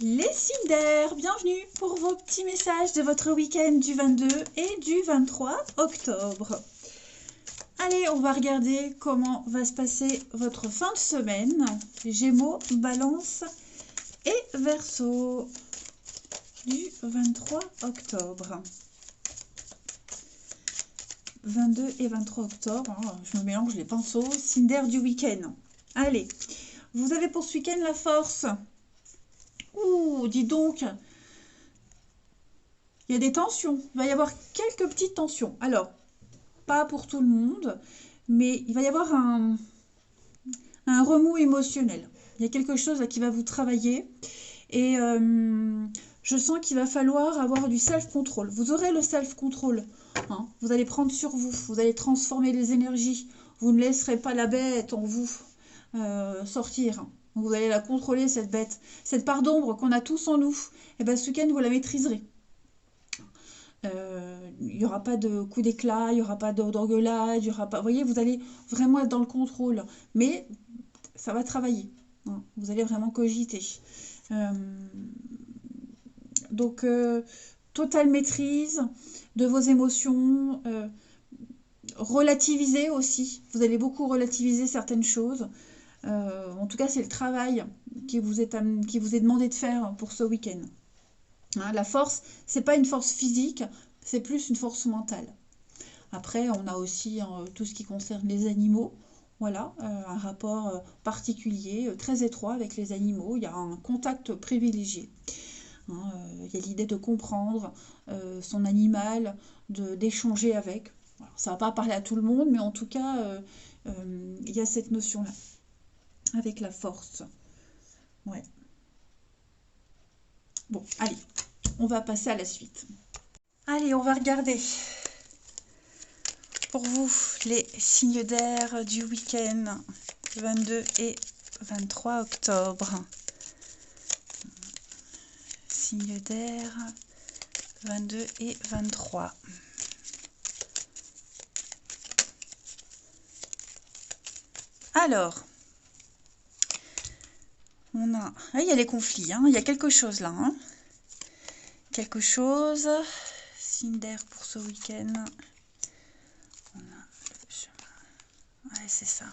Les Cinder, bienvenue pour vos petits messages de votre week-end du 22 et du 23 octobre. Allez, on va regarder comment va se passer votre fin de semaine. Gémeaux, Balance et Verseau du 23 octobre. 22 et 23 octobre, hein, je me mélange les pinceaux. Cinder du week-end. Allez, vous avez pour ce week-end la force. Ouh, dis donc, il y a des tensions. Il va y avoir quelques petites tensions. Alors, pas pour tout le monde, mais il va y avoir un remous émotionnel. Il y a quelque chose là qui va vous travailler. Et je sens qu'il va falloir avoir du self-control. Vous aurez le self-control. Hein. Vous allez prendre sur vous. Vous allez transformer les énergies. Vous ne laisserez pas la bête en vous sortir. Vous allez la contrôler, cette bête. Cette part d'ombre qu'on a tous en nous. Et bien, ce week-end, vous la maîtriserez. Il n'y aura pas de coup d'éclat, il n'y aura pas d'engueulade, il y aura pas... Vous voyez, vous allez vraiment être dans le contrôle. Mais ça va travailler. Hein. Vous allez vraiment cogiter. Donc, totale maîtrise de vos émotions. Relativiser aussi. Vous allez beaucoup relativiser certaines choses. En tout cas, c'est le travail qui vous est demandé de faire pour ce week-end. Hein, la force, c'est pas une force physique, c'est plus une force mentale. Après, on a aussi tout ce qui concerne les animaux. Voilà, un rapport particulier, très étroit avec les animaux. Il y a un contact privilégié. Hein, il y a l'idée de comprendre son animal, d'échanger avec. Alors, ça ne va pas parler à tout le monde, mais en tout cas, il y a cette notion-là. Avec la force. Ouais. Bon, allez, on va passer à la suite. Allez, on va regarder pour vous les signes d'air du week-end 22 et 23 octobre. Signes d'air 22 et 23. Alors, on a... Ah, il y a les conflits, hein. Il y a quelque chose là. Hein. Quelque chose. Signe d'air pour ce week-end. On a le chemin. Ouais, c'est ça.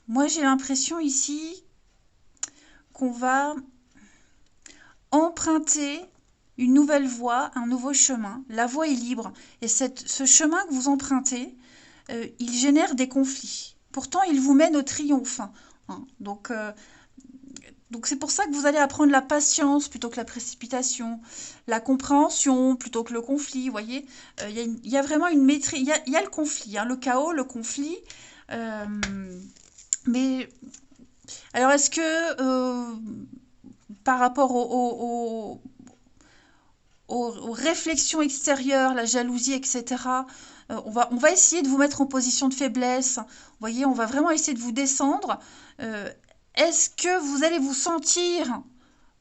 Moi, j'ai l'impression ici qu'on va emprunter une nouvelle voie, un nouveau chemin. La voie est libre. Et ce chemin que vous empruntez, il génère des conflits. Pourtant, il vous mène au triomphe. Hein. Donc c'est pour ça que vous allez apprendre la patience plutôt que la précipitation, la compréhension plutôt que le conflit, vous voyez. Il y a vraiment une maîtrise, il y a le conflit, hein, le chaos, le conflit. Mais alors est-ce que par rapport aux réflexions extérieures, la jalousie, etc., on va essayer de vous mettre en position de faiblesse. Vous voyez, on va vraiment essayer de vous descendre. Est-ce que vous allez vous sentir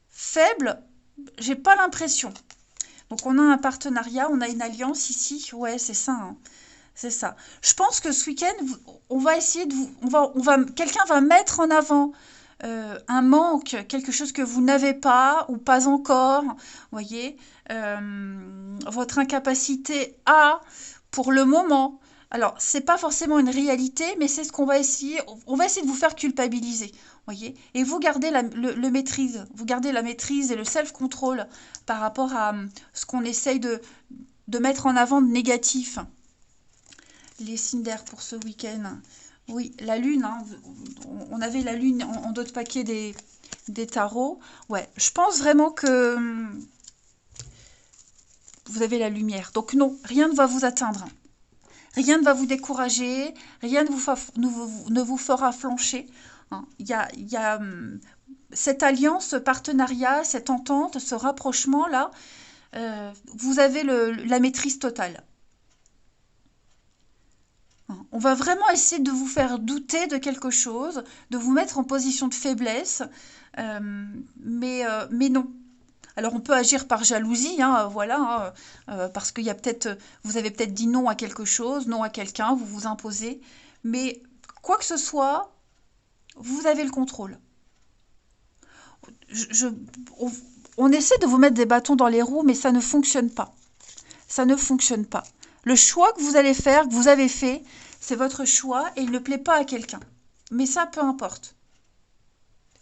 faible? J'ai pas l'impression. Donc on a un partenariat, on a une alliance ici. Ouais, c'est ça. Hein. C'est ça. Je pense que ce week-end, on va essayer de vous... quelqu'un va mettre en avant un manque, quelque chose que vous n'avez pas ou pas encore. Vous voyez, votre incapacité à, pour le moment... Alors, c'est pas forcément une réalité, mais c'est ce qu'on va essayer. On va essayer de vous faire culpabiliser, voyez. Et vous gardez le maîtrise, vous gardez la maîtrise et le self-control par rapport à ce qu'on essaye de mettre en avant de négatif. Les signes d'air pour ce week-end. Oui, la lune. Hein, on avait la lune en dos de paquet des tarots. Ouais, je pense vraiment que vous avez la lumière. Donc non, rien ne va vous atteindre. Rien ne va vous décourager, rien ne vous fera flancher. Hein. Il y a cette alliance, ce partenariat, cette entente, ce rapprochement-là, vous avez la maîtrise totale. Hein. On va vraiment essayer de vous faire douter de quelque chose, de vous mettre en position de faiblesse, mais non. Alors on peut agir par jalousie, hein, voilà, parce qu'il y a vous avez peut-être dit non à quelque chose, non à quelqu'un, vous vous imposez, mais quoi que ce soit, vous avez le contrôle. je- on, on essaie de vous mettre des bâtons dans les roues, mais ça ne fonctionne pas. Ça ne fonctionne pas. Le choix que vous allez faire, que vous avez fait, c'est votre choix et il ne plaît pas à quelqu'un. Mais ça, peu importe.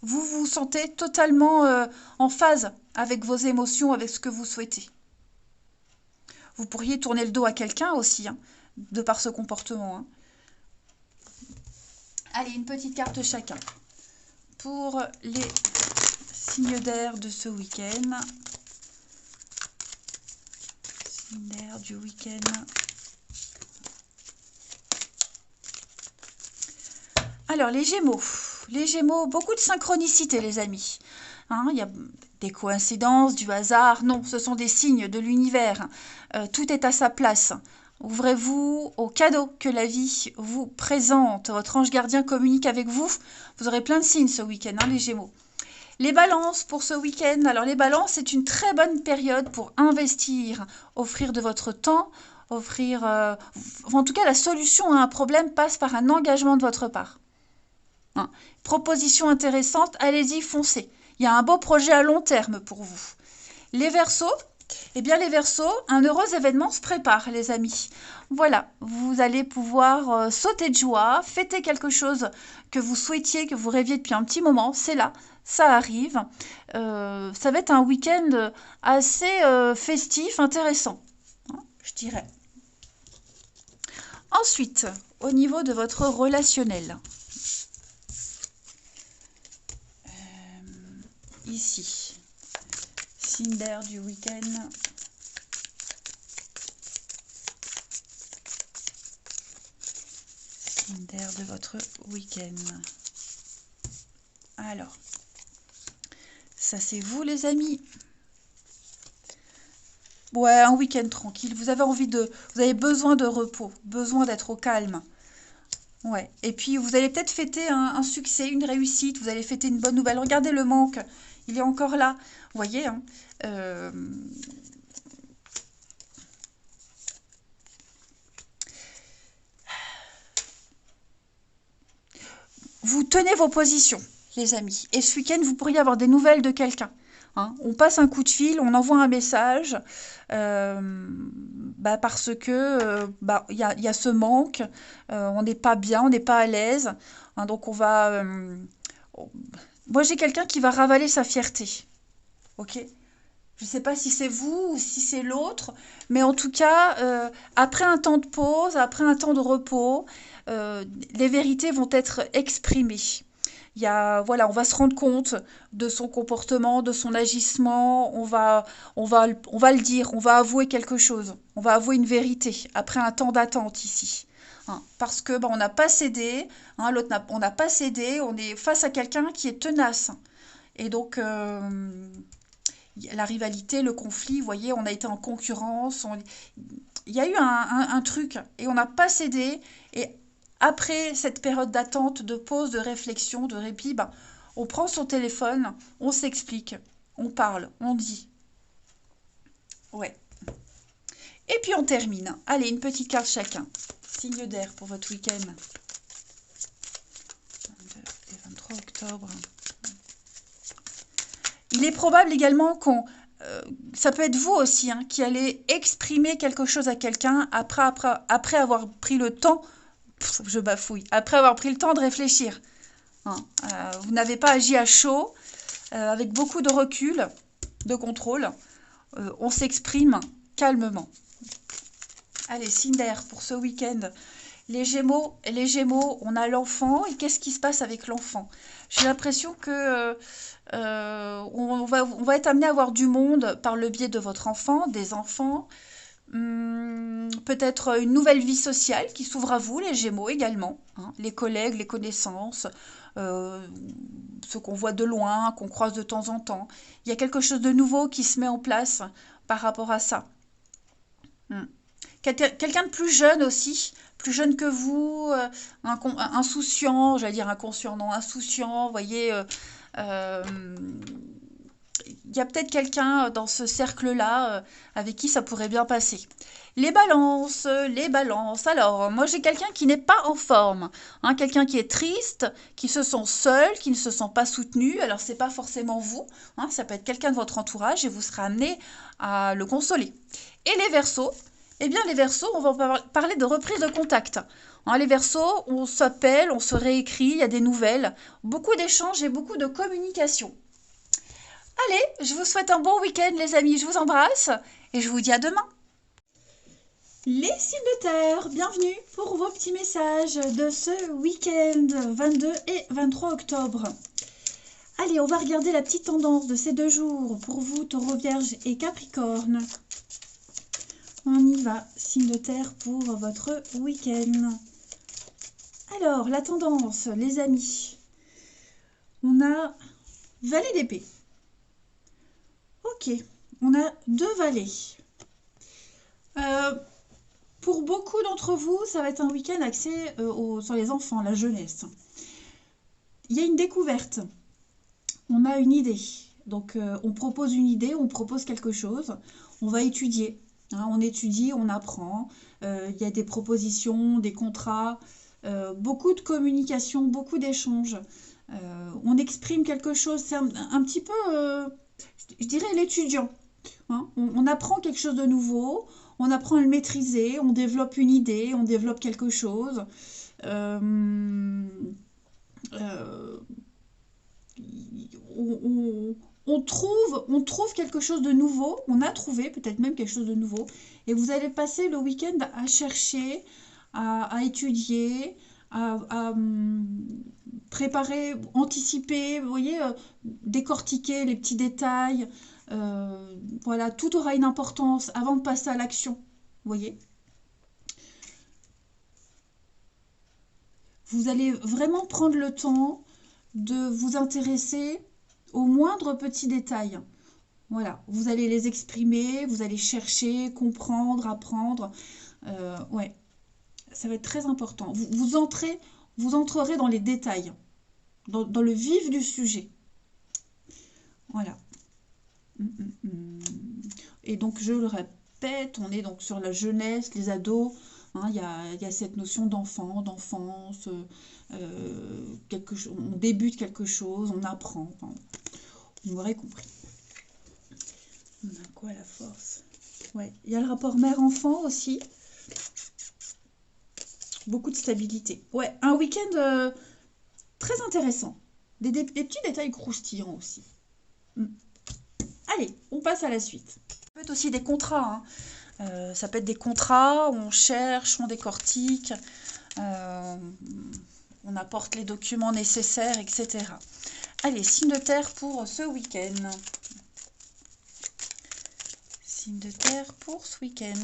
Vous vous sentez totalement en phase avec vos émotions, avec ce que vous souhaitez. Vous pourriez tourner le dos à quelqu'un aussi, hein, de par ce comportement. Hein. Allez, une petite carte chacun. Pour les signes d'air de ce week-end. Signes d'air du week-end. Alors, les Gémeaux. Les Gémeaux, beaucoup de synchronicité, les amis. Hein, il y a des coïncidences, du hasard. Non, ce sont des signes de l'univers. Tout est à sa place. Ouvrez-vous aux cadeaux que la vie vous présente. Votre ange gardien communique avec vous. Vous aurez plein de signes ce week-end, hein, les Gémeaux. Les balances pour ce week-end. Alors, les balances, c'est une très bonne période pour investir, offrir de votre temps, offrir... en tout cas, la solution à un problème passe par un engagement de votre part. Hein. Proposition intéressante, allez-y, foncez. Il y a un beau projet à long terme pour vous. Les Verseaux, eh bien les Verseaux, un heureux événement se prépare, les amis. Voilà, vous allez pouvoir sauter de joie, fêter quelque chose que vous souhaitiez, que vous rêviez depuis un petit moment. C'est là, ça arrive. Ça va être un week-end assez festif, intéressant, hein, je dirais. Ensuite, au niveau de votre relationnel. Ici, signe d'air du week-end. Signe d'air de votre week-end. Alors, ça c'est vous les amis. Ouais, un week-end tranquille. Vous avez besoin de repos, besoin d'être au calme. Ouais. Et puis vous allez peut-être fêter un succès, une réussite. Vous allez fêter une bonne nouvelle. Regardez le manque. Il est encore là. Vous voyez, hein, vous tenez vos positions, les amis. Et ce week-end, vous pourriez avoir des nouvelles de quelqu'un. Hein. On passe un coup de fil, on envoie un message, parce que y a ce manque, on n'est pas bien, on n'est pas à l'aise. Hein, donc on va... moi, j'ai quelqu'un qui va ravaler sa fierté. Ok? Je ne sais pas si c'est vous ou si c'est l'autre, mais en tout cas, après un temps de pause, après un temps de repos, les vérités vont être exprimées. Voilà, on va se rendre compte de son comportement, de son agissement, on va le dire, on va avouer quelque chose, on va avouer une vérité après un temps d'attente ici. Hein, parce que on n'a pas cédé, hein, on n'a pas cédé, on est face à quelqu'un qui est tenace. Et donc, la rivalité, le conflit, vous voyez, on a été en concurrence, il y a eu un truc et on n'a pas cédé. Et après cette période d'attente, de pause, de réflexion, de répit, on prend son téléphone, on s'explique, on parle, on dit. Ouais. Et puis on termine. Allez, une petite carte chacun. Signe d'air pour votre week-end. 22 et 23 octobre. Il est probable également ça peut être vous aussi, hein, qui allez exprimer quelque chose à quelqu'un après avoir pris le temps, je bafouille, après avoir pris le temps de réfléchir. Hein. Vous n'avez pas agi à chaud, avec beaucoup de recul, de contrôle. On s'exprime calmement. Allez, signe d'air pour ce week-end. Les Gémeaux, on a l'enfant. Et qu'est-ce qui se passe avec l'enfant? J'ai l'impression que on va être amené à avoir du monde par le biais de votre enfant, des enfants. Peut-être une nouvelle vie sociale qui s'ouvre à vous, les Gémeaux également. Hein, les collègues, les connaissances, ceux qu'on voit de loin, qu'on croise de temps en temps. Il y a quelque chose de nouveau qui se met en place par rapport à ça. Quelqu'un de plus jeune aussi, plus jeune que vous, insouciant, j'allais dire inconscient, non, insouciant, vous voyez, il y a peut-être quelqu'un dans ce cercle-là avec qui ça pourrait bien passer. Les balances, les balances. Alors, moi j'ai quelqu'un qui n'est pas en forme, hein, quelqu'un qui est triste, qui se sent seul, qui ne se sent pas soutenu. Alors, c'est pas forcément vous, hein, ça peut être quelqu'un de votre entourage et vous serez amené à le consoler. Et les Verseaux, eh bien les Verseaux, on va parler de reprise de contact. Hein, les Verseaux, on s'appelle, on se réécrit, il y a des nouvelles, beaucoup d'échanges et beaucoup de communication. Allez, je vous souhaite un bon week-end les amis, je vous embrasse et je vous dis à demain. Les signes de terre, bienvenue pour vos petits messages de ce week-end 22 et 23 octobre. Allez, on va regarder la petite tendance de ces 2 jours pour vous, Taureau, Vierge et Capricorne. On y va, signe de terre pour votre week-end. Alors, la tendance, les amis. On a valet d'épée. Ok, on a 2 valets. Pour beaucoup d'entre vous, ça va être un week-end axé sur les enfants, la jeunesse. Il y a une découverte. On a une idée. Donc, on propose une idée, on propose quelque chose. On va étudier. Hein, on étudie, on apprend. Il y a des propositions, des contrats, beaucoup de communication, beaucoup d'échanges. On exprime quelque chose. C'est un petit peu, je dirais, l'étudiant. Hein, on apprend quelque chose de nouveau. On apprend à le maîtriser, on développe une idée, on développe quelque chose. On trouve quelque chose de nouveau, on a trouvé peut-être même quelque chose de nouveau, et vous allez passer le week-end à chercher, à étudier, à préparer, anticiper, vous voyez, décortiquer les petits détails. Voilà, tout aura une importance avant de passer à l'action, vous voyez. Vous allez vraiment prendre le temps de vous intéresser aux moindres petits détails. Voilà, vous allez les exprimer, vous allez chercher, comprendre, apprendre. Ouais, ça va être très important. Vous entrerez dans les détails, dans le vif du sujet. Voilà. Et donc, je le répète, on est donc sur la jeunesse, les ados. Hein, il y a cette notion d'enfant, d'enfance. On débute quelque chose, on apprend. Enfin, vous m'aurez compris. On a quoi la force? Ouais, il y a le rapport mère-enfant aussi. Beaucoup de stabilité. Ouais, un week-end très intéressant. Des petits détails croustillants aussi. Allez, on passe à la suite. Ça peut être aussi des contrats. Hein. Ça peut être des contrats, on cherche, on décortique, on apporte les documents nécessaires, etc. Allez, signe de terre pour ce week-end. Signe de terre pour ce week-end.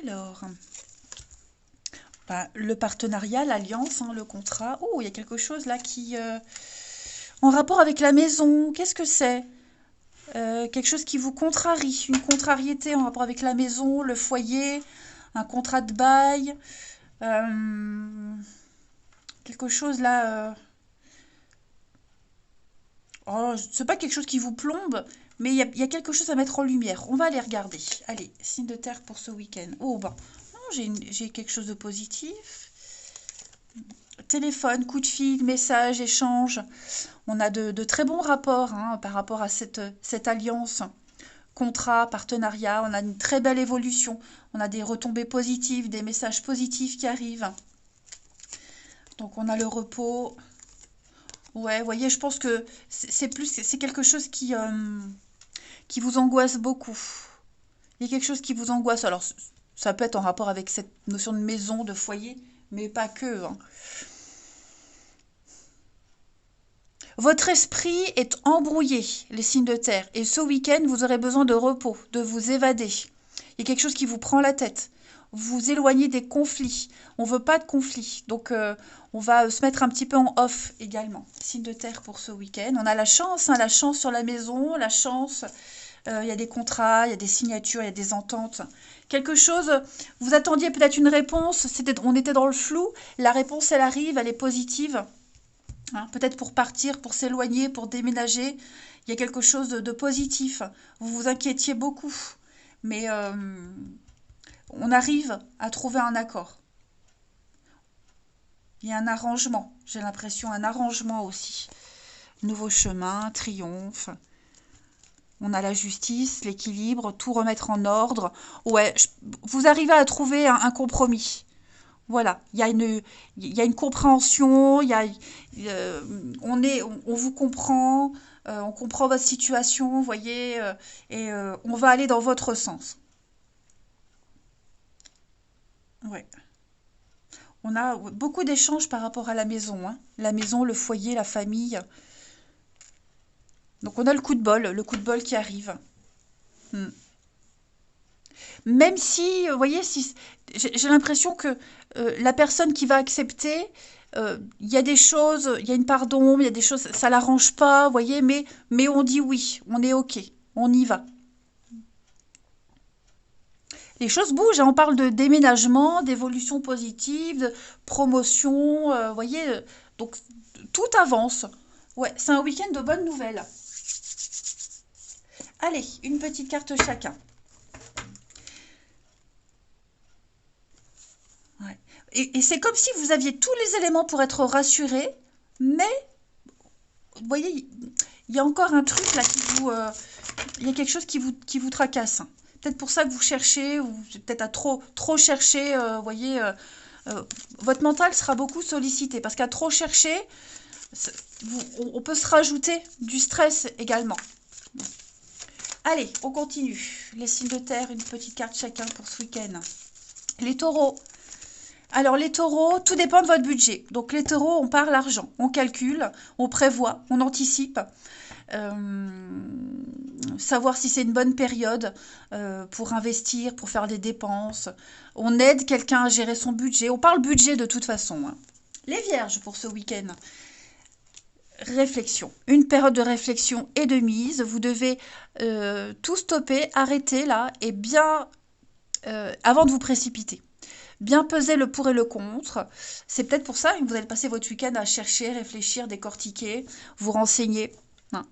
Alors, le partenariat, l'alliance, hein, le contrat. Oh, il y a quelque chose là qui... en rapport avec la maison, qu'est-ce que c'est? Quelque chose qui vous contrarie, une contrariété en rapport avec la maison, le foyer, un contrat de bail. Quelque chose là... Oh, c'est pas quelque chose qui vous plombe, mais il y a quelque chose à mettre en lumière. On va aller regarder. Allez, signe de terre pour ce week-end. Oh, bah, non, j'ai quelque chose de positif. Téléphone, coup de fil, message, échange. On a de très bons rapports hein, par rapport à cette alliance. Contrat, partenariat, on a une très belle évolution. On a des retombées positives, des messages positifs qui arrivent. Donc on a le repos. Ouais, vous voyez, je pense que c'est quelque chose qui vous angoisse beaucoup. Il y a quelque chose qui vous angoisse. Alors, ça peut être en rapport avec cette notion de maison, de foyer, mais pas que. Hein. Votre esprit est embrouillé, les signes de terre. Et ce week-end, vous aurez besoin de repos, de vous évader. Il y a quelque chose qui vous prend la tête. Vous éloignez des conflits. On ne veut pas de conflits. Donc, on va se mettre un petit peu en off également. Signe de terre pour ce week-end. On a la chance sur la maison, la chance Il y a des contrats, il y a des signatures, il y a des ententes. Quelque chose, vous attendiez peut-être une réponse, on était dans le flou, la réponse elle arrive, elle est positive. Hein, peut-être pour partir, pour s'éloigner, pour déménager, il y a quelque chose de positif. Vous vous inquiétiez beaucoup, mais on arrive à trouver un accord. Il y a un arrangement, j'ai l'impression, un arrangement aussi. Nouveau chemin, triomphe. On a la justice, l'équilibre, tout remettre en ordre. Ouais, vous arrivez à trouver un compromis. Voilà, il y a une compréhension, on vous comprend, on comprend votre situation, vous voyez, et on va aller dans votre sens. Ouais. On a beaucoup d'échanges par rapport à la maison, hein. La maison, le foyer, la famille. Donc on a le coup de bol qui arrive. Hmm. Même si, vous voyez, si, j'ai l'impression que la personne qui va accepter, il y a des choses, il y a une part d'ombre, il y a des choses, ça l'arrange pas, vous voyez, mais on dit oui, on est OK, on y va. Les choses bougent, hein, on parle de déménagement, d'évolution positive, de promotion, vous voyez, donc tout avance. Ouais, c'est un week-end de bonnes nouvelles. Allez, une petite carte chacun. Ouais. Et c'est comme si vous aviez tous les éléments pour être rassuré, mais vous voyez, il y a encore un truc là il y a quelque chose qui vous tracasse. Peut-être pour ça que vous cherchez, ou peut-être à trop chercher, vous voyez, euh, votre mental sera beaucoup sollicité parce qu'à trop chercher, on peut se rajouter du stress également. Allez, on continue. Les signes de terre, une petite carte chacun pour ce week-end. Les taureaux. Alors les taureaux, tout dépend de votre budget. Donc les taureaux, on part l'argent, on calcule, on prévoit, on anticipe. Savoir si c'est une bonne période pour investir, pour faire des dépenses. On aide quelqu'un à gérer son budget. On parle budget de toute façon, hein. Les vierges pour ce week-end. Réflexion. Une période de réflexion et de mise. Vous devez tout stopper, arrêter là et bien avant de vous précipiter. Bien peser le pour et le contre. C'est peut-être pour ça que vous allez passer votre week-end à chercher, réfléchir, décortiquer, vous renseigner. Hein.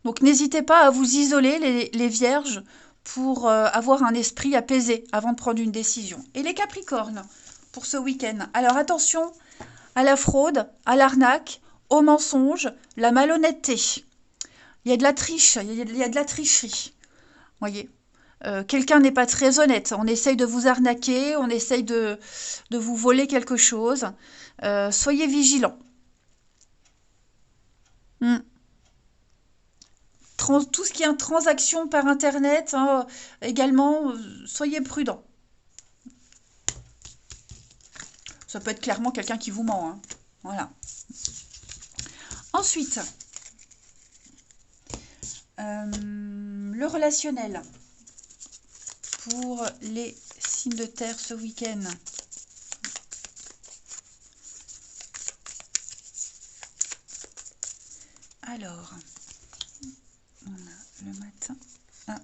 Donc n'hésitez pas à vous isoler, les vierges, pour avoir un esprit apaisé avant de prendre une décision. Et les capricornes, pour ce week-end. Alors attention à la fraude, à l'arnaque, au mensonge, la malhonnêteté. Il y a de la triche, il y a de la tricherie. Voyez, quelqu'un n'est pas très honnête. On essaye de vous arnaquer, on essaye de vous voler quelque chose. Soyez vigilants. Hmm. Tout ce qui est transaction par Internet, hein, également, soyez prudents. Ça peut être clairement quelqu'un qui vous ment. Hein. Voilà. Ensuite, le relationnel pour les signes de terre ce week-end. Alors, on a le matin. Ah.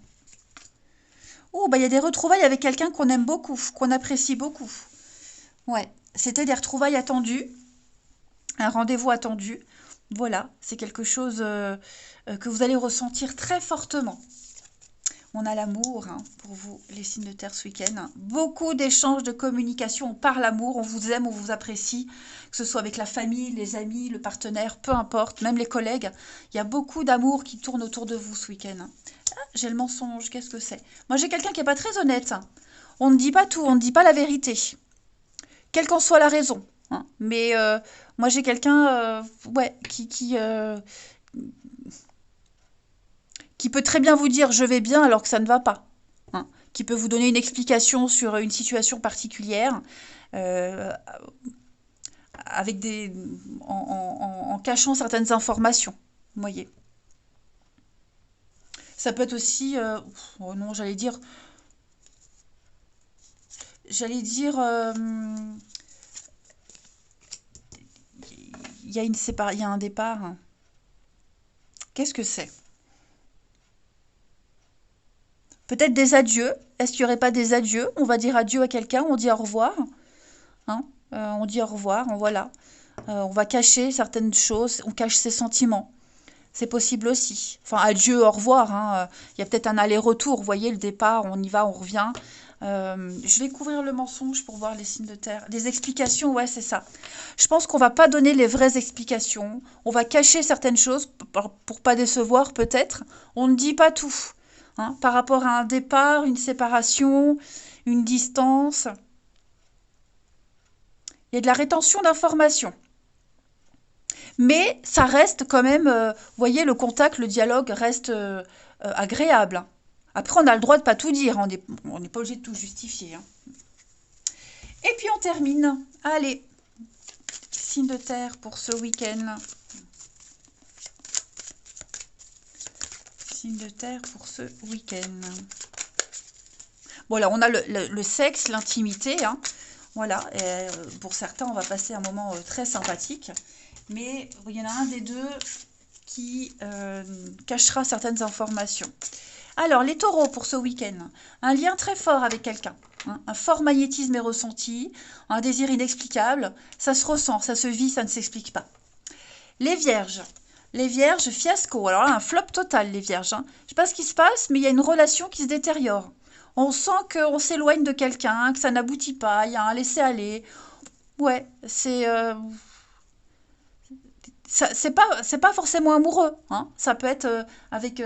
Oh, bah il y a des retrouvailles avec quelqu'un qu'on aime beaucoup, qu'on apprécie beaucoup. Ouais, c'était des retrouvailles attendues, un rendez-vous attendu. Voilà, c'est quelque chose que vous allez ressentir très fortement. On a l'amour hein, pour vous, les signes de terre ce week-end. Beaucoup d'échanges de communication. On parle amour, on vous aime, on vous apprécie. Que ce soit avec la famille, les amis, le partenaire, peu importe, même les collègues. Il y a beaucoup d'amour qui tourne autour de vous ce week-end. Ah, j'ai le mensonge, qu'est-ce que c'est? Moi, j'ai quelqu'un qui n'est pas très honnête. On ne dit pas tout, on ne dit pas la vérité. Quelle qu'en soit la raison. Hein. Mais moi, j'ai quelqu'un ouais, qui peut très bien vous dire je vais bien alors que ça ne va pas. Hein. Qui peut vous donner une explication sur une situation particulière euh, avec en cachant certaines informations. Vous voyez. Ça peut être aussi, oh non, j'allais dire, il y a il y a un départ. Hein. Qu'est-ce que c'est? Peut-être des adieux. Est-ce qu'il n'y aurait pas des adieux? On va dire adieu à quelqu'un, on dit au revoir. Hein. On dit au revoir, voilà. On va cacher certaines choses, on cache ses sentiments. C'est possible aussi. Enfin, adieu, au revoir. Hein. Il y a peut-être un aller-retour. Vous voyez, le départ, on y va, on revient. Je vais couvrir le mensonge pour voir les signes de terre. Les explications, ouais, c'est ça. Je pense qu'on va pas donner les vraies explications. On va cacher certaines choses pour pas décevoir, peut-être. On ne dit pas tout. Hein, par rapport à un départ, une séparation, une distance. Il y a de la rétention d'informations. Mais ça reste quand même, vous voyez, le contact, le dialogue reste agréable. Après, on a le droit de pas tout dire, on n'est pas obligé de tout justifier. Hein. Et puis on termine. Allez, signe de terre pour ce week-end. Signe de terre pour ce week-end. Bon, là, on a le sexe, l'intimité. Hein. Voilà, et pour certains, on va passer un moment très sympathique. Mais il y en a un des deux qui cachera certaines informations. Alors, les taureaux pour ce week-end. Un lien très fort avec quelqu'un. Hein, un fort magnétisme est ressenti. Un désir inexplicable. Ça se ressent, ça se vit, ça ne s'explique pas. Les vierges. Les vierges, fiasco. Alors là, un flop total, les vierges. Hein. Je ne sais pas ce qui se passe, mais il y a une relation qui se détériore. On sent qu'on s'éloigne de quelqu'un, que ça n'aboutit pas, il y a un laisser-aller. Ouais, c'est... c'est pas forcément amoureux, hein. Ça peut être avec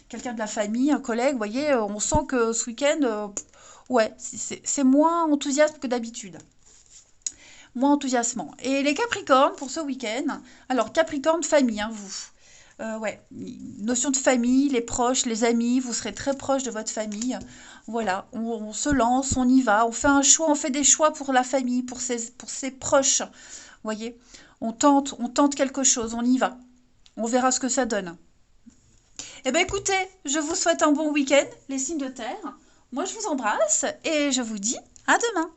quelqu'un de la famille, un collègue, vous voyez, on sent que ce week-end, ouais, c'est moins enthousiaste que d'habitude. Moins enthousiasmant. Et les Capricornes pour ce week-end, alors Capricorne famille, hein, vous. Ouais, notion de famille, les proches, les amis, vous serez très proche de votre famille. Voilà, on se lance, on y va, on fait un choix, on fait des choix pour la famille, pour ses proches. Vous voyez, on tente quelque chose, on y va. On verra ce que ça donne. Eh bien écoutez, je vous souhaite un bon week-end, les signes de terre. Moi je vous embrasse et je vous dis à demain.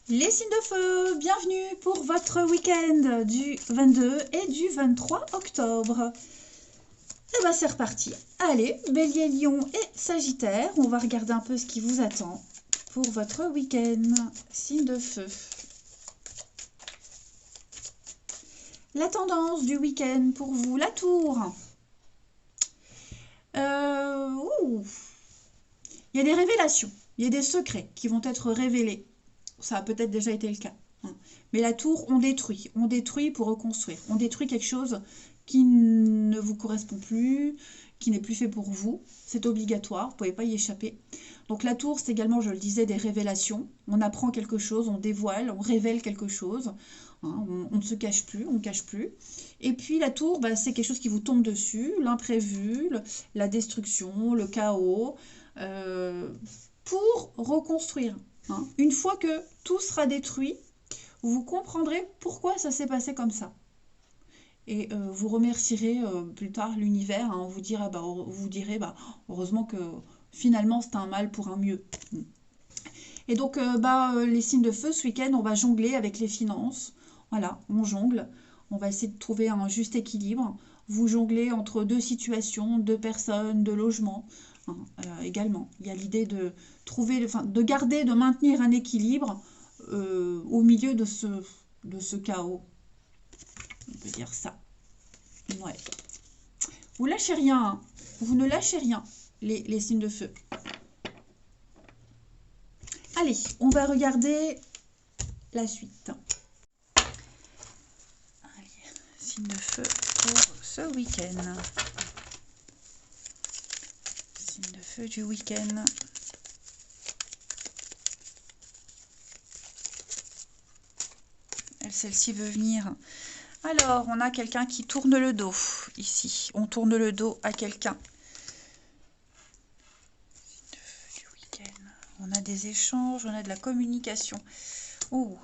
Les signes de feu, bienvenue pour votre week-end du 22 et du 23 octobre. Et bien c'est reparti. Allez, Bélier, Lion et Sagittaire, on va regarder un peu ce qui vous attend pour votre week-end. Signe de feu. La tendance du week-end pour vous, la tour. Il y a des révélations, il y a des secrets qui vont être révélés. Ça a peut-être déjà été le cas. Hein. Mais la tour, on détruit pour reconstruire. On détruit quelque chose qui ne vous correspond plus, qui n'est plus fait pour vous. C'est obligatoire, vous ne pouvez pas y échapper. Donc la tour, c'est également, je le disais, des révélations. On apprend quelque chose, on dévoile, on révèle quelque chose. Hein, on ne se cache plus, on ne cache plus. Et puis la tour, bah, c'est quelque chose qui vous tombe dessus, l'imprévu, la destruction, le chaos, pour reconstruire. Hein. Une fois que tout sera détruit, vous comprendrez pourquoi ça s'est passé comme ça. Et vous remercierez plus tard l'univers. Hein, vous direz, heureusement que finalement c'est un mal pour un mieux. Et donc, les signes de feu, ce week-end, on va jongler avec les finances. Voilà, on jongle. On va essayer de trouver un juste équilibre. Vous jonglez entre deux situations, deux personnes, deux logements. Hein, également, il y a l'idée de trouver, de garder, de maintenir un équilibre au milieu de ce chaos. On peut dire ça. Ouais. Vous lâchez rien. Hein. Vous ne lâchez rien, les signes de feu. Allez, on va regarder la suite. Allez, signe de feu pour ce week-end. Signe de feu du week-end. Celle-ci veut venir. Alors, on a quelqu'un qui tourne le dos, ici. On tourne le dos à quelqu'un. On a des échanges, on a de la communication. Oh.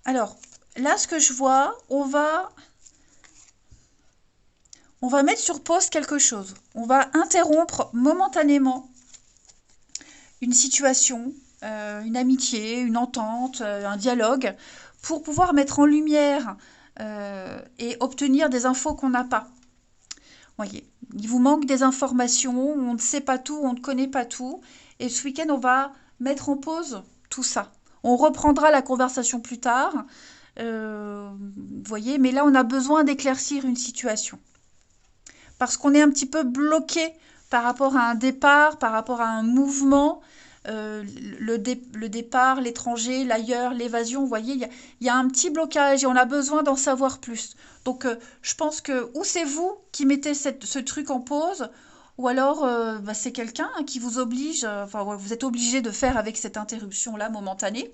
Alors, là, ce que je vois, on va mettre sur pause quelque chose. On va interrompre momentanément une situation, une amitié, une entente, un dialogue, pour pouvoir mettre en lumière et obtenir des infos qu'on n'a pas. Voyez, il vous manque des informations, on ne sait pas tout, on ne connaît pas tout. Et ce week-end, on va mettre en pause tout ça. On reprendra la conversation plus tard. Vous voyez, mais là, on a besoin d'éclaircir une situation. Parce qu'on est un petit peu bloqué par rapport à un départ, par rapport à un mouvement. Le départ, l'étranger, l'ailleurs, l'évasion, vous voyez, il y a un petit blocage et on a besoin d'en savoir plus. Donc, je pense que ou c'est vous qui mettez ce truc en pause, ou alors c'est quelqu'un qui vous oblige, enfin, vous êtes obligé de faire avec cette interruption-là momentanée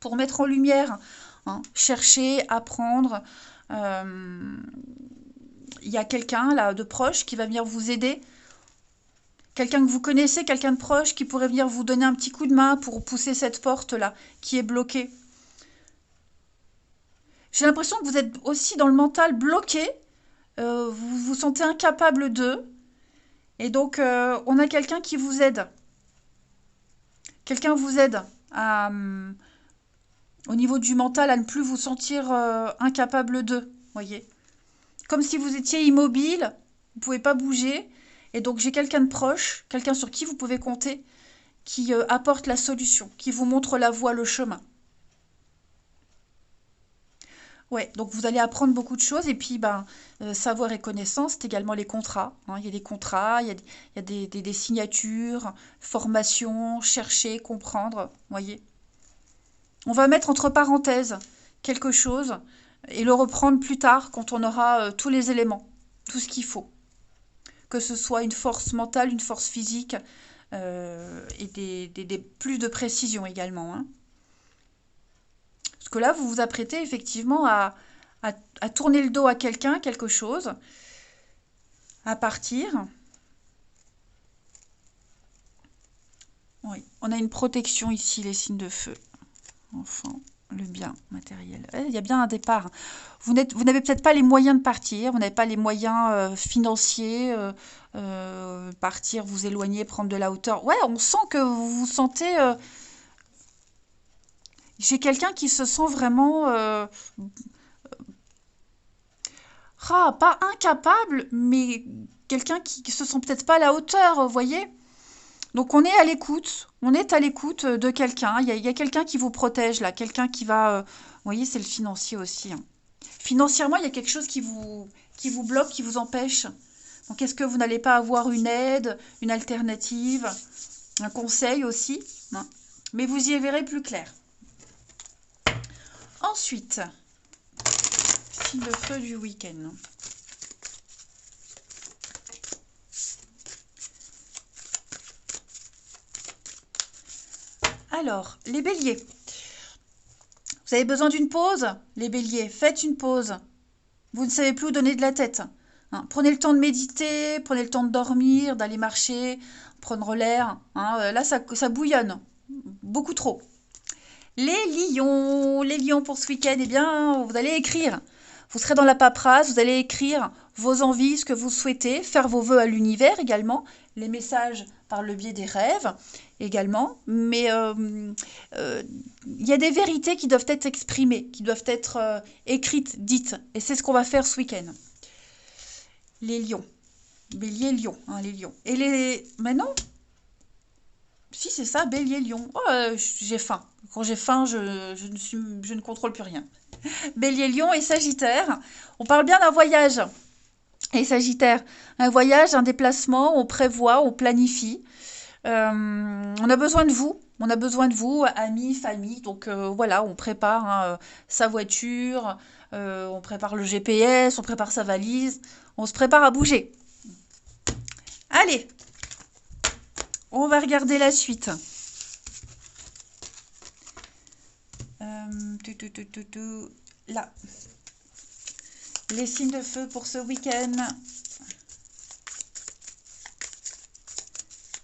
pour mettre en lumière, hein, chercher, apprendre. Il y a quelqu'un là de proche qui va venir vous aider. Quelqu'un que vous connaissez, quelqu'un de proche qui pourrait venir vous donner un petit coup de main pour pousser cette porte-là qui est bloquée. J'ai l'impression que vous êtes aussi dans le mental bloqué. Vous vous sentez incapable d'eux. Et donc, on a quelqu'un qui vous aide. Quelqu'un vous aide au niveau du mental à ne plus vous sentir incapable d'eux. Voyez. Comme si vous étiez immobile, vous ne pouvez pas bouger. Et donc, j'ai quelqu'un de proche, quelqu'un sur qui vous pouvez compter, qui apporte la solution, qui vous montre la voie, le chemin. Ouais, donc vous allez apprendre beaucoup de choses. Et puis, savoir et connaissance, c'est également les contrats, hein. Il y a des contrats, il y a des signatures, formation, chercher, comprendre. Voyez. On va mettre entre parenthèses quelque chose et le reprendre plus tard quand on aura tous les éléments, tout ce qu'il faut. Que ce soit une force mentale, une force physique et plus de précision également, hein. Parce que là, vous vous apprêtez effectivement à tourner le dos à quelqu'un, quelque chose, à partir. Oui, on a une protection ici, les signes de feu. Enfin, le bien matériel. Il y a bien un départ. Vous n'avez peut-être pas les moyens de partir, vous n'avez pas les moyens financiers, partir, vous éloigner, prendre de la hauteur. Ouais, on sent que vous vous sentez... J'ai quelqu'un qui se sent vraiment... pas incapable, mais quelqu'un qui se sent peut-être pas à la hauteur, vous voyez? Donc on est à l'écoute de quelqu'un. Il y a quelqu'un qui vous protège là, quelqu'un qui va... vous voyez, c'est le financier aussi, hein. Financièrement, il y a quelque chose qui vous bloque, qui vous empêche. Donc est-ce que vous n'allez pas avoir une aide, une alternative, un conseil aussi, hein? Mais vous y verrez plus clair. Ensuite, signe de feu du week-end. Alors, les béliers. Vous avez besoin d'une pause? Les béliers, faites une pause. Vous ne savez plus où donner de la tête, hein. Prenez le temps de méditer, prenez le temps de dormir, d'aller marcher, prendre l'air, hein. Là, ça bouillonne. Beaucoup trop. Les lions pour ce week-end, eh bien, vous allez écrire. Vous serez dans la paperasse, vous allez écrire vos envies, ce que vous souhaitez, faire vos vœux à l'univers également, les messages par le biais des rêves également. Mais il y a des vérités qui doivent être exprimées, qui doivent être écrites, dites. Et c'est ce qu'on va faire ce week-end. Les lions. Bélier, lion, hein, les lions. Et les... Mais non. Si, c'est ça, bélier, lion. Oh, j'ai faim. Quand j'ai faim, je ne contrôle plus rien. Bélier, lion et sagittaire. On parle bien d'un voyage. Et sagittaire, un voyage, un déplacement, on prévoit, on planifie. On a besoin de vous. On a besoin de vous, amis, famille. Donc voilà, on prépare, hein, sa voiture, on prépare le GPS, on prépare sa valise. On se prépare à bouger. Allez, on va regarder la suite. Là. Les signes de feu pour ce week-end.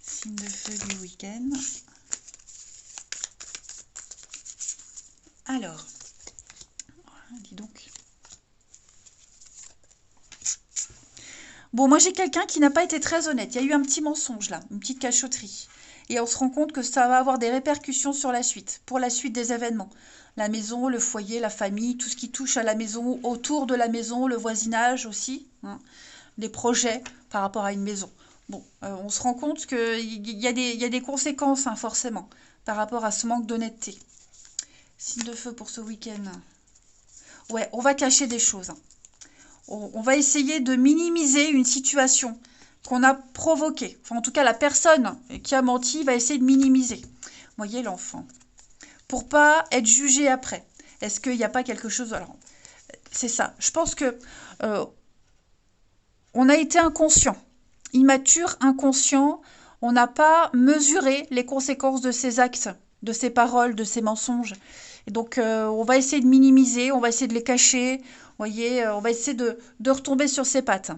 Signes de feu du week-end. Alors, dis donc. Bon, moi j'ai quelqu'un qui n'a pas été très honnête. Il y a eu un petit mensonge là, une petite cachotterie. Et on se rend compte que ça va avoir des répercussions sur la suite, pour la suite des événements. la maison, le foyer, la famille, tout ce qui touche à la maison, autour de la maison, le voisinage aussi, hein, des projets par rapport à une maison. Bon, on se rend compte qu'il y a des conséquences, hein, forcément, par rapport à ce manque d'honnêteté. Signe de feu pour ce week-end. Ouais, on va cacher des choses, hein. On va essayer de minimiser une situation qu'on a provoquée. Enfin, en tout cas, la personne qui a menti va essayer de minimiser. Voyez l'enfant. Pour pas être jugé après. Est-ce qu'il n'y a pas quelque chose... Alors, c'est ça. Je pense que on a été inconscient. Immature, inconscient. On n'a pas mesuré les conséquences de ses actes, de ses paroles, de ses mensonges. Et donc, on va essayer de minimiser, on va essayer de les cacher. Vous voyez, on va essayer de retomber sur ses pattes.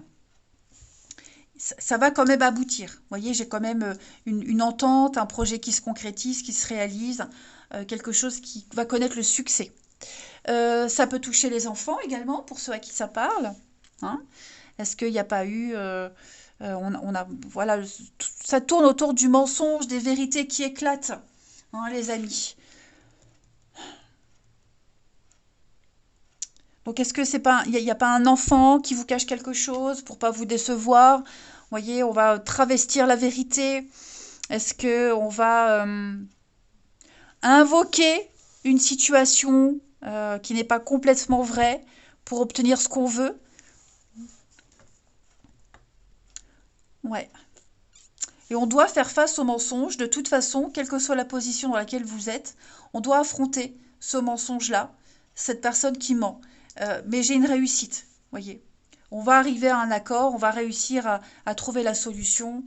Ça va quand même aboutir. Vous voyez, j'ai quand même une entente, un projet qui se concrétise, qui se réalise, quelque chose qui va connaître le succès. Ça peut toucher les enfants également, pour ceux à qui ça parle. Hein. Est-ce qu'il n'y a pas eu... voilà, ça tourne autour du mensonge, des vérités qui éclatent, hein, les amis. Donc, est-ce que c'est pas, il n'y a pas un enfant qui vous cache quelque chose pour pas vous décevoir? Vous voyez, on va travestir la vérité. Est-ce que on va invoquer une situation qui n'est pas complètement vraie pour obtenir ce qu'on veut? Ouais. Et on doit faire face au mensonge. De toute façon, quelle que soit la position dans laquelle vous êtes, on doit affronter ce mensonge-là, cette personne qui ment. Mais j'ai une réussite, voyez. On va arriver à un accord, on va réussir à trouver la solution.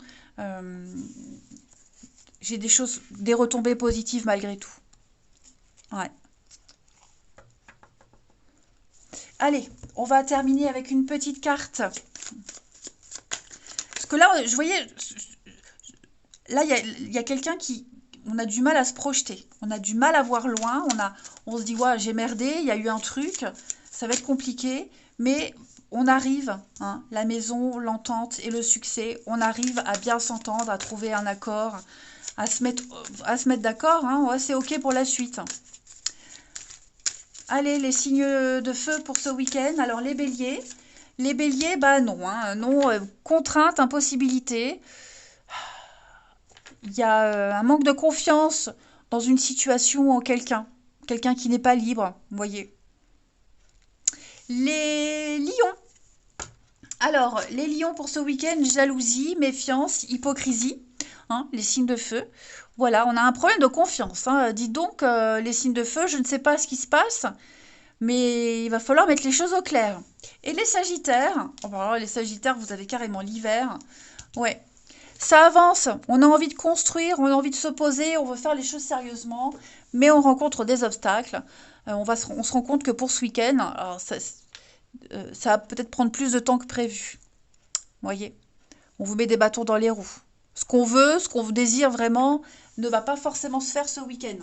J'ai des retombées positives malgré tout. Ouais. Allez, on va terminer avec une petite carte. Parce que là, je voyais, là, il y a quelqu'un qui... On a du mal à se projeter. On a du mal à voir loin. On se dit, ouais, j'ai merdé, il y a eu un truc. Ça va être compliqué. Mais on arrive, hein, la maison, l'entente et le succès. On arrive à bien s'entendre, à trouver un accord, à se mettre d'accord. Hein, ouais, c'est OK pour la suite. Allez, les signes de feu pour ce week-end. Alors, les béliers. Les béliers, bah non. Hein, non, contrainte, impossibilité. Il y a un manque de confiance dans une situation en quelqu'un. Quelqu'un qui n'est pas libre, vous voyez. Les lions. Alors, les lions pour ce week-end, jalousie, méfiance, hypocrisie. Hein, les signes de feu. Voilà, on a un problème de confiance. Hein. Dites donc, les signes de feu, je ne sais pas ce qui se passe, mais il va falloir mettre les choses au clair. Et les sagittaires, oh, alors, les sagittaires, vous avez carrément l'hiver. Ouais. Ça avance, on a envie de construire, on a envie de se poser, on veut faire les choses sérieusement, mais on rencontre des obstacles. On se rend compte que pour ce week-end, alors ça va peut-être prendre plus de temps que prévu. Vous voyez, on vous met des bâtons dans les roues. Ce qu'on veut, ce qu'on désire vraiment, ne va pas forcément se faire ce week-end.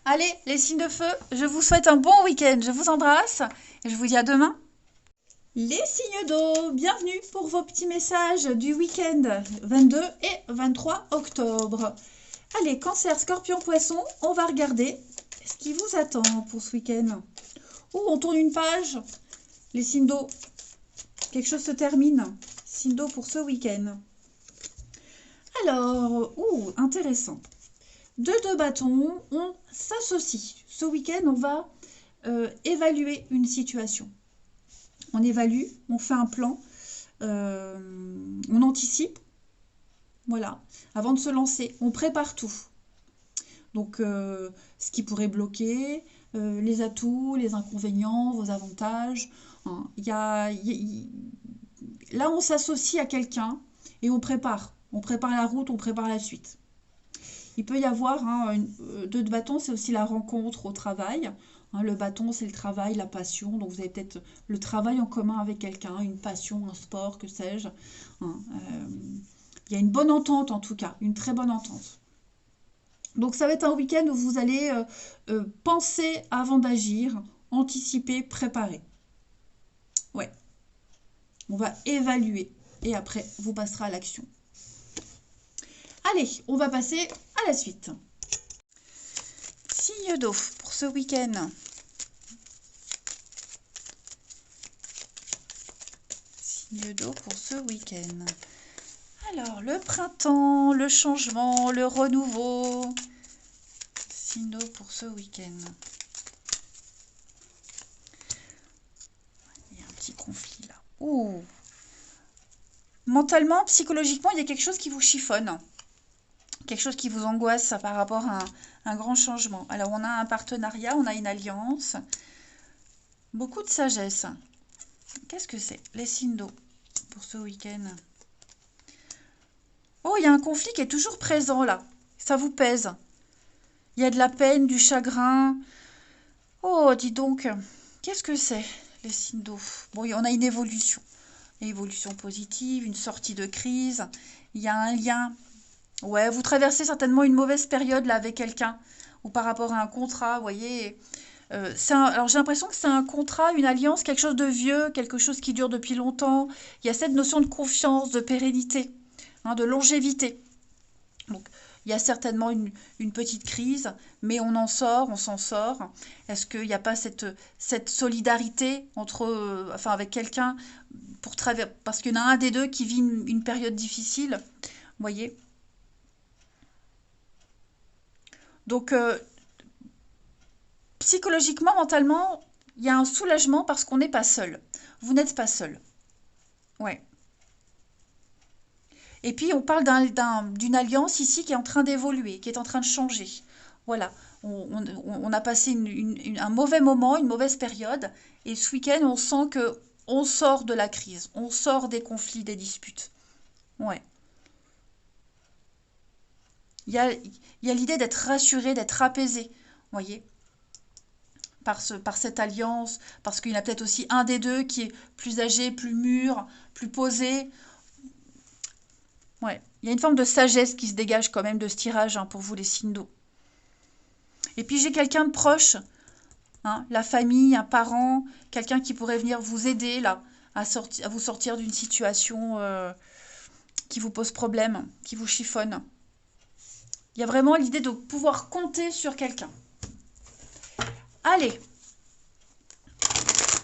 Allez, les signes de feu, je vous souhaite un bon week-end. Je vous embrasse et je vous dis à demain. Les signes d'eau, bienvenue pour vos petits messages du week-end 22 et 23 octobre. Allez, cancer, scorpion, poisson, on va regarder ce qui vous attend pour ce week-end. Oh, on tourne une page. Les signes d'eau, quelque chose se termine. Signes d'eau pour ce week-end. Alors, intéressant. Deux bâtons, on s'associe. Ce week-end, on va évaluer une situation. On évalue, on fait un plan, on anticipe, voilà, avant de se lancer, on prépare tout. Donc, ce qui pourrait bloquer, les atouts, les inconvénients, vos avantages. Hein. Là, on s'associe à quelqu'un et on prépare la route, on prépare la suite. Il peut y avoir deux bâtons, c'est aussi la rencontre au travail. Hein, le bâton, c'est le travail, la passion. Donc, vous avez peut-être le travail en commun avec quelqu'un, une passion, un sport, que sais-je. Hein, il y a une bonne entente, en tout cas, une très bonne entente. Donc, ça va être un week-end où vous allez penser avant d'agir, anticiper, préparer. Ouais. On va évaluer et après, vous passerez à l'action. Allez, on va passer à la suite. Signe d'eau pour ce week-end. Signe d'eau pour ce week-end. Alors, le printemps, le changement, le renouveau. Signe d'eau pour ce week-end. Il y a un petit conflit là. Ouh. Mentalement, psychologiquement, il y a quelque chose qui vous chiffonne. Quelque chose qui vous angoisse par rapport à un grand changement. Alors, on a un partenariat, on a une alliance. Beaucoup de sagesse. Qu'est-ce que c'est? Les signes d'eau pour ce week-end. Oh, il y a un conflit qui est toujours présent là. Ça vous pèse. Il y a de la peine, du chagrin. Oh, dis donc. Qu'est-ce que c'est, les signes d'eau? Bon, on a une évolution. Une évolution positive, une sortie de crise. Il y a un lien. Ouais, vous traversez certainement une mauvaise période là avec quelqu'un ou par rapport à un contrat, vous voyez. Alors j'ai l'impression que c'est un contrat, une alliance, quelque chose de vieux, quelque chose qui dure depuis longtemps. Il y a cette notion de confiance, de pérennité, hein, de longévité. Donc il y a certainement une petite crise, mais on en sort, on s'en sort. Est-ce qu'il n'y a pas cette solidarité entre, enfin avec quelqu'un parce qu'il y en a un des deux qui vit une période difficile, vous voyez. Donc, psychologiquement, mentalement, il y a un soulagement parce qu'on n'est pas seul. Vous n'êtes pas seul. Ouais. Et puis, on parle d'une alliance ici qui est en train d'évoluer, qui est en train de changer. Voilà. On a passé un mauvais moment, une mauvaise période. Et ce week-end, on sent que on sort de la crise. On sort des conflits, des disputes. Ouais. Il y a l'idée d'être rassuré, d'être apaisé. Vous voyez, par cette alliance, parce qu'il y en a peut-être aussi un des deux qui est plus âgé, plus mûr, plus posé. Ouais, il y a une forme de sagesse qui se dégage quand même de ce tirage, hein, pour vous les signes d'eau. Et puis j'ai quelqu'un de proche, hein, la famille, un parent, quelqu'un qui pourrait venir vous aider là, à vous sortir d'une situation qui vous pose problème, qui vous chiffonne. Il y a vraiment l'idée de pouvoir compter sur quelqu'un. Allez,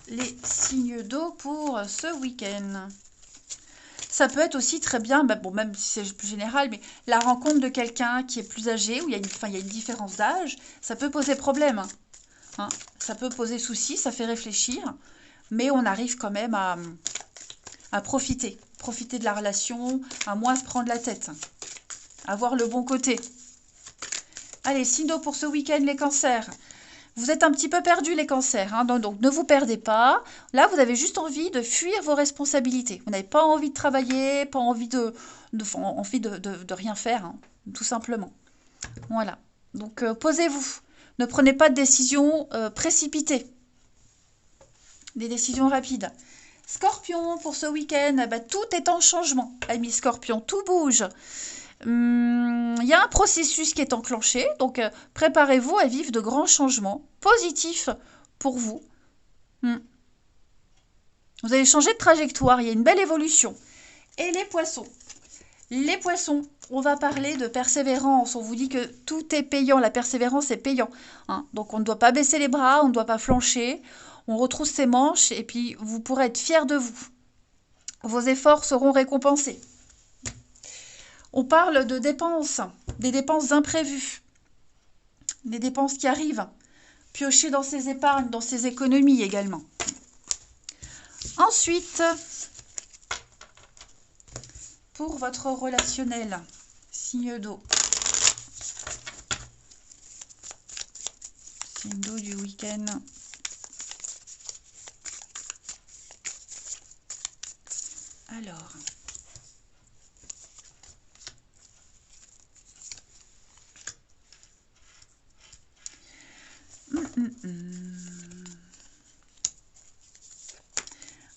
les signes d'eau pour ce week-end. Ça peut être aussi très bien, bon, même si c'est plus général, mais la rencontre de quelqu'un qui est plus âgé, où il y a une différence d'âge, ça peut poser problème. Hein. Ça peut poser souci, ça fait réfléchir, mais on arrive quand même à profiter. Profiter de la relation, à moins se prendre la tête. À voir le bon côté. Allez, signe d'eau pour ce week-end, les cancers. Vous êtes un petit peu perdus, les cancers, hein, donc ne vous perdez pas. Là, vous avez juste envie de fuir vos responsabilités. Vous n'avez pas envie de travailler, pas envie de rien faire, hein, tout simplement. Voilà. Donc, posez-vous. Ne prenez pas de décisions précipitées. Des décisions rapides. Scorpion, pour ce week-end, tout est en changement. Amis Scorpion, tout bouge. Il y a un processus qui est enclenché, donc préparez-vous à vivre de grands changements positifs pour vous. Vous allez changer de trajectoire, il y a une belle évolution. Et les poissons. Les poissons, on va parler de persévérance. On vous dit que tout est payant, la persévérance est payant. Hein. Donc on ne doit pas baisser les bras, on ne doit pas flancher. On retrousse ses manches et puis vous pourrez être fiers de vous. Vos efforts seront récompensés. On parle de dépenses, des dépenses imprévues, des dépenses qui arrivent. Piocher dans ses épargnes, dans ses économies également. Ensuite, pour votre relationnel, signe d'eau. Signe d'eau du week-end. Alors...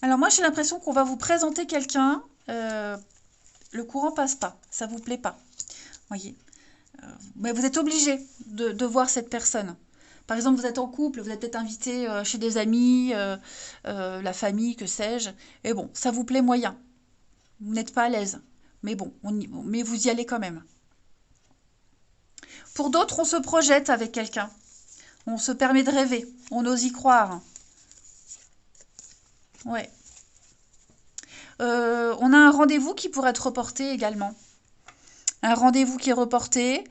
Alors moi j'ai l'impression qu'on va vous présenter quelqu'un, le courant passe pas, ça vous plaît pas, voyez. Mais vous êtes obligé de voir cette personne. Par exemple, vous êtes en couple, vous êtes peut-être invité chez des amis, la famille, que sais-je, et bon, ça vous plaît moyen. Vous n'êtes pas à l'aise, mais bon, mais vous y allez quand même. Pour d'autres, on se projette avec quelqu'un. On se permet de rêver. On ose y croire. Ouais. On a un rendez-vous qui pourrait être reporté également. Un rendez-vous qui est reporté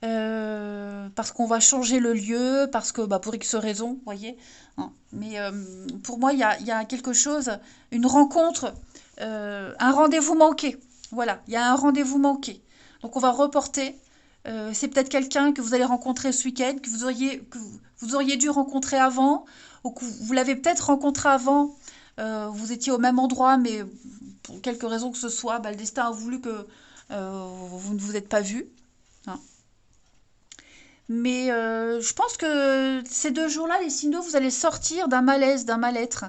parce qu'on va changer le lieu, parce que pour X raisons, vous voyez. Hein. Mais pour moi, il y a quelque chose, une rencontre, un rendez-vous manqué. Voilà, il y a un rendez-vous manqué. Donc on va reporter. C'est peut-être quelqu'un que vous allez rencontrer ce week-end, que vous auriez dû rencontrer avant, ou que vous l'avez peut-être rencontré avant. Vous étiez au même endroit, mais pour quelque raison que ce soit, le destin a voulu que vous ne vous êtes pas vus. Hein. Mais je pense que ces 2 jours-là, les signaux, vous allez sortir d'un malaise, d'un mal-être.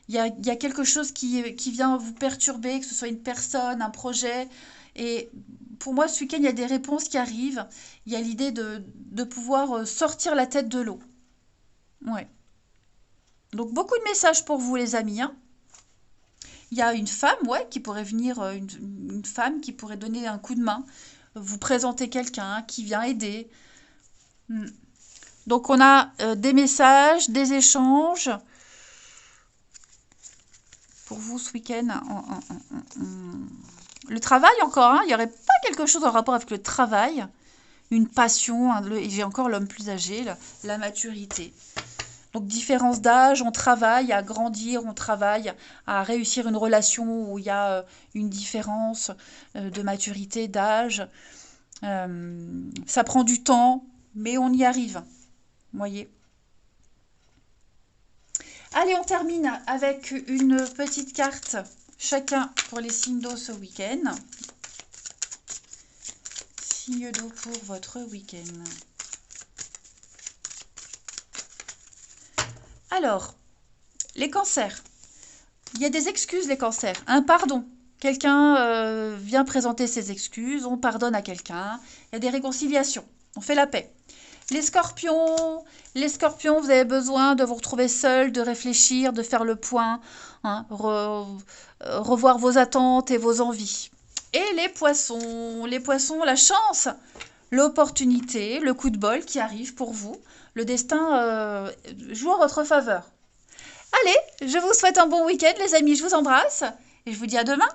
Il y a quelque chose qui vient vous perturber, que ce soit une personne, un projet. Et pour moi, ce week-end, il y a des réponses qui arrivent. Il y a l'idée de pouvoir sortir la tête de l'eau. Ouais. Donc, beaucoup de messages pour vous, les amis. Hein. Il y a une femme, ouais, qui pourrait venir, une femme qui pourrait donner un coup de main, vous présenter quelqu'un qui vient aider. Hmm. Donc, on a des messages, des échanges pour vous ce week-end. Le travail encore, hein, il n'y aurait pas quelque chose en rapport avec le travail, une passion, et j'ai encore l'homme plus âgé, la maturité. Donc différence d'âge, on travaille à grandir, on travaille à réussir une relation où il y a une différence de maturité, d'âge. Ça prend du temps, mais on y arrive. Vous voyez. Allez, on termine avec une petite carte chacun pour les signes d'eau ce week-end. Signe d'eau pour votre week-end. Alors, les cancers. Il y a des excuses, les cancers. Un pardon. Quelqu'un vient présenter ses excuses, on pardonne à quelqu'un. Il y a des réconciliations. On fait la paix. Les scorpions, vous avez besoin de vous retrouver seul, de réfléchir, de faire le point, hein, revoir vos attentes et vos envies. Et les poissons, la chance, l'opportunité, le coup de bol qui arrive pour vous. Le destin joue en votre faveur. Allez, je vous souhaite un bon week-end, les amis. Je vous embrasse et je vous dis à demain.